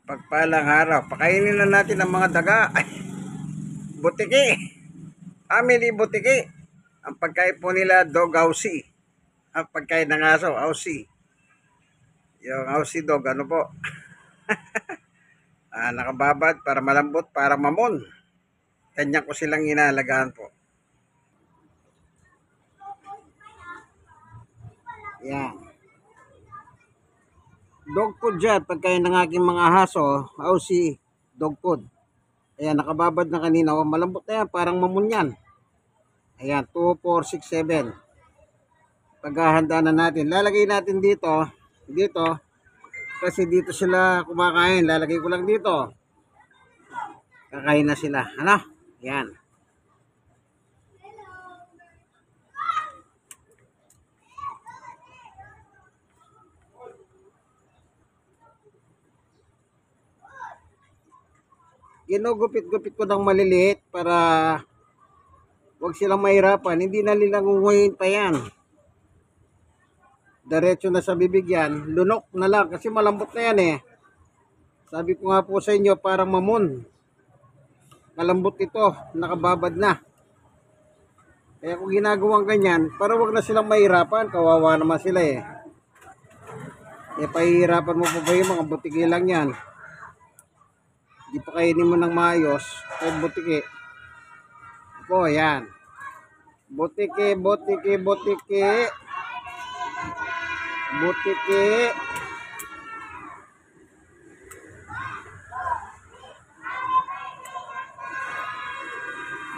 Pagpalang araw, pakainin na natin ang mga daga. Ay, butiki. Family butiki. Ang pagkain po nila, dog aussie. Ang pagkain ng aso, aussie. Yung aussie dog, ano po? Nakababad para malambot, para mamon. Kanya ko silang inaalagaan po. Yan. Dog food dyan, pagkain ng aking mga aso, aussie dog food. Ayan, nakababad na kanina. Oh, malambot na yan, parang mamon yan. Ayan, 2, 4, 6, 7. Paghahanda na natin. Lalagay natin dito, kasi dito sila kumakain. Lalagay ko lang dito. Kakain na sila. Ano? Yan. Ginugupit-gupit ko ng maliliit para wag silang mahirapan. Hindi na nila ngunguhin pa yan. Diretso na sa bibig yan. Lunok na lang kasi malambot na yan eh. Sabi ko nga po sa inyo, parang mamon. Malambot ito. Nakababad na. Kaya kung ginagawang ganyan, para wag na silang mahirapan. Kawawa naman sila eh. Pahihirapan mo pa ba yung mga butiki lang yan? Di pa kainin mo ng maayos. Kaya butiki. Po, yan. Butiki, butiki, butiki. Butiki.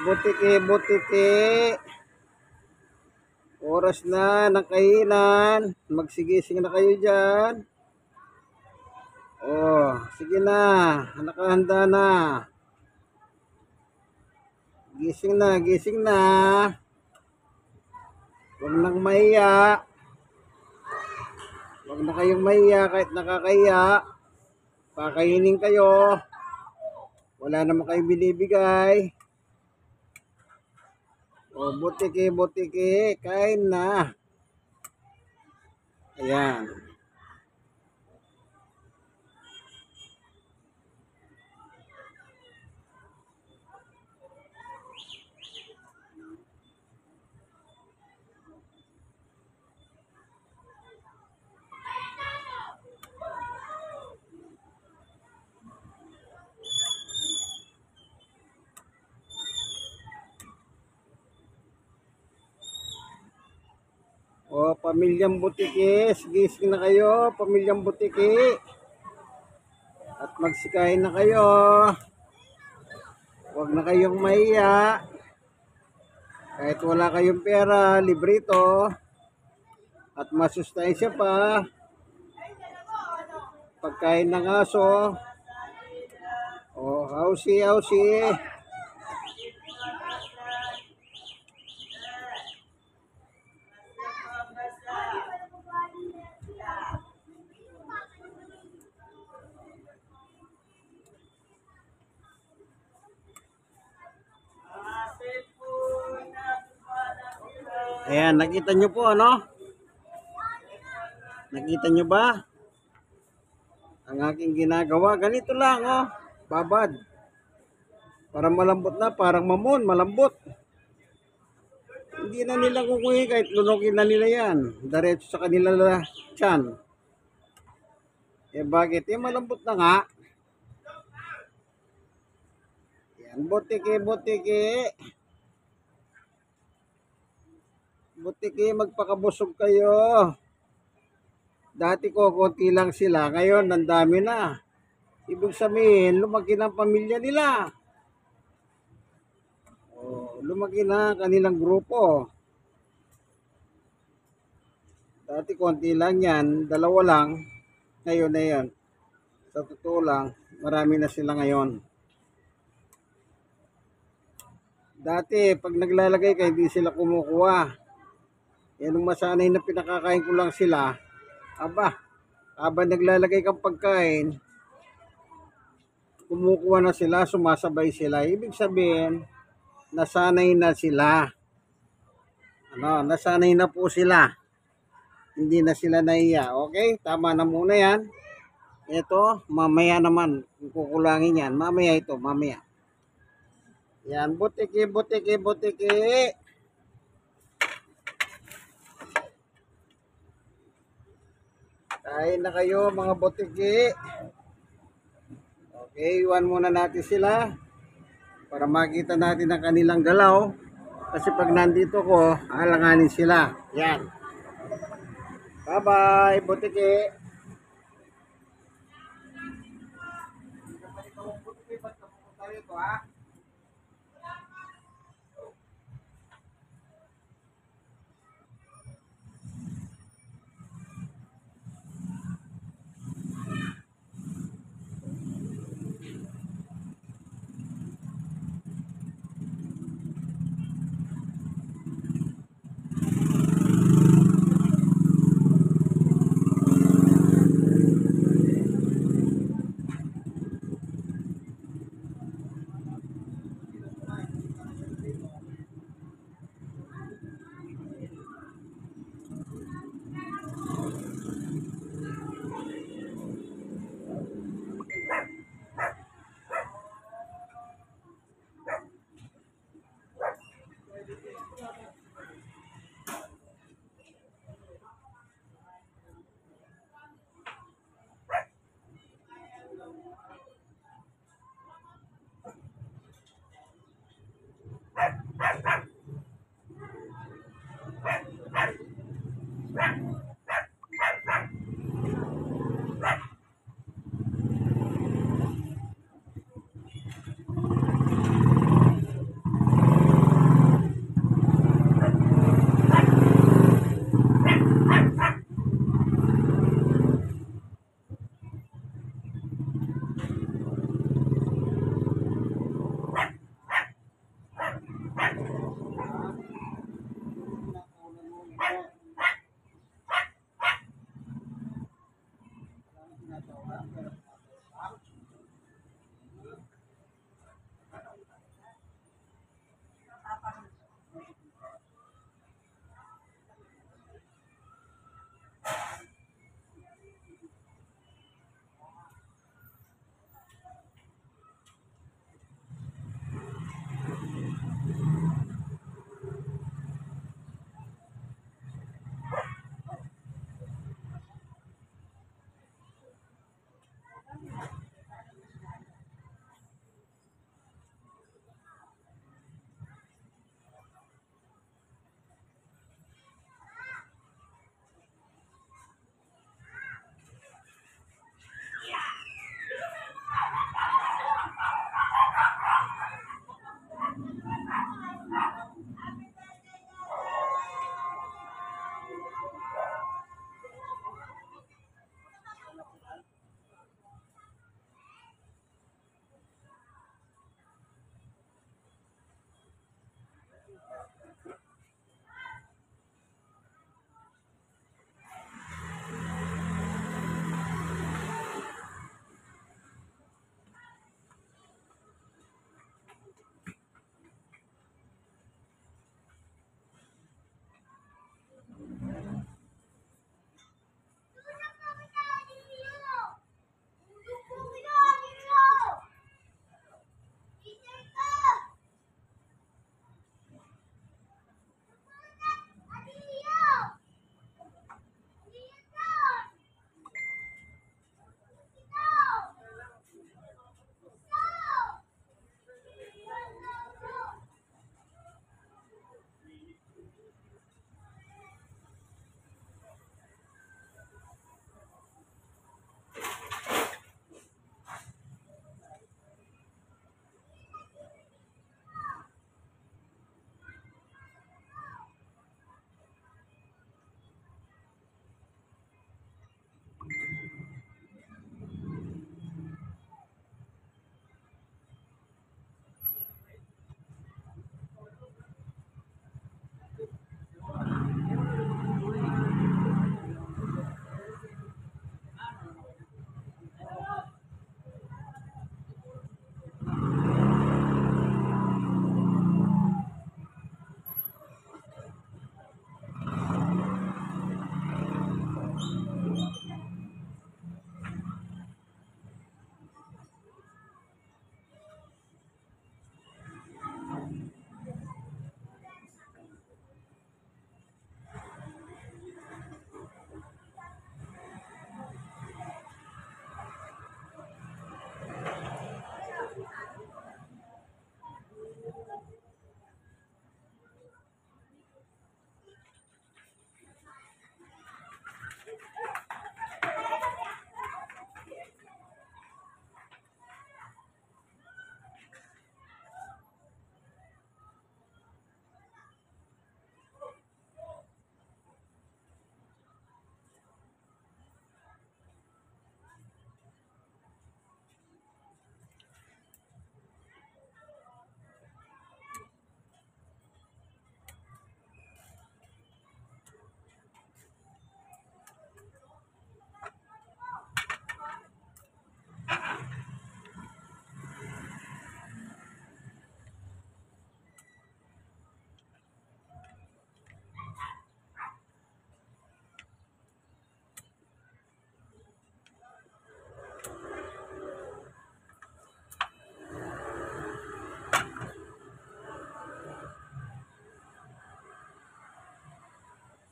Butiki, butiki. Oras na ng kainan. Magsigising na kayo dyan. Oh, sige na. Nakahanda na. Gising na, gising na. Huwag nang mahiya. Huwag na kayong mahiya kahit nakakaya. Pakainin kayo. Wala naman kayong binibigay. O, butiki, butiki. Kain na. Ayan. O, pamilyang butiki, gising na kayo, pamilyang butiki. At magsikain na kayo. Huwag na kayong mahiya. Kahit wala kayong pera, libre ito. At masustansya pa. Pagkain ng aso. O, aussie, aussie. Ayan, nakita nyo po ano? Nakita nyo ba? Ang aking ginagawa, ganito lang oh. Babad. Para malambot na, parang mamon, malambot. Hindi na nila kukuhin kahit lunokin na nila yan. Diretso sa kanila tiyan. Bakit? Malambot na nga. Yan, butiki, butiki. Butiki, magpakabusog kayo. Dati ko, konti lang sila. Ngayon, nandami na. Ibig sabihin, lumaki na ang pamilya nila. Oh, lumaki na kanilang grupo. Dati konti lang yan, dalawa lang. Ngayon na yan. Sa totoo lang, marami na sila ngayon. Dati, pag naglalagay ka, hindi sila kumukuha. Yan ang masanay na pinakakain ko lang sila. Aba, habang naglalagay kang pagkain, kumukuha na sila, sumasabay sila. Ibig sabihin, nasanay na sila. Nasanay na po sila. Hindi na sila nahiya. Okay? Tama na muna yan. Ito, mamaya naman, kukulangin yan. Mamaya ito, mamaya. Yan, butiki, butiki, butiki. Kain na kayo mga butiki. Okay, iwan muna natin sila para makita natin ang kanilang galaw. Kasi pag nandito ko, alanganin sila. Yan. Bye-bye, butiki.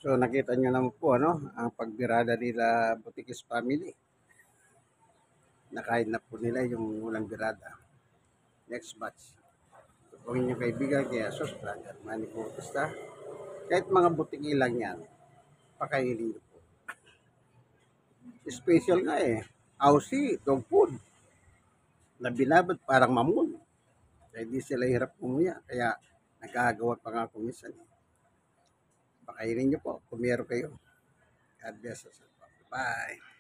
So nakita nyo naman po ano, ang pagbirada nila Butikis family. Nakain na po nila yung walang birada. Next batch. So, kung inyong kaibigan kaya Sos Brother Manny Bautista, kahit mga butiki lang yan, pakainin nyo po. Special nga eh. Aussie, dog food. Na binabad parang mamon. Kaya di sila hirap umuya. Kaya nagkagawa pa nga ako minsan. Pakainin nyo po kung meron kayo. God bless us. Bye.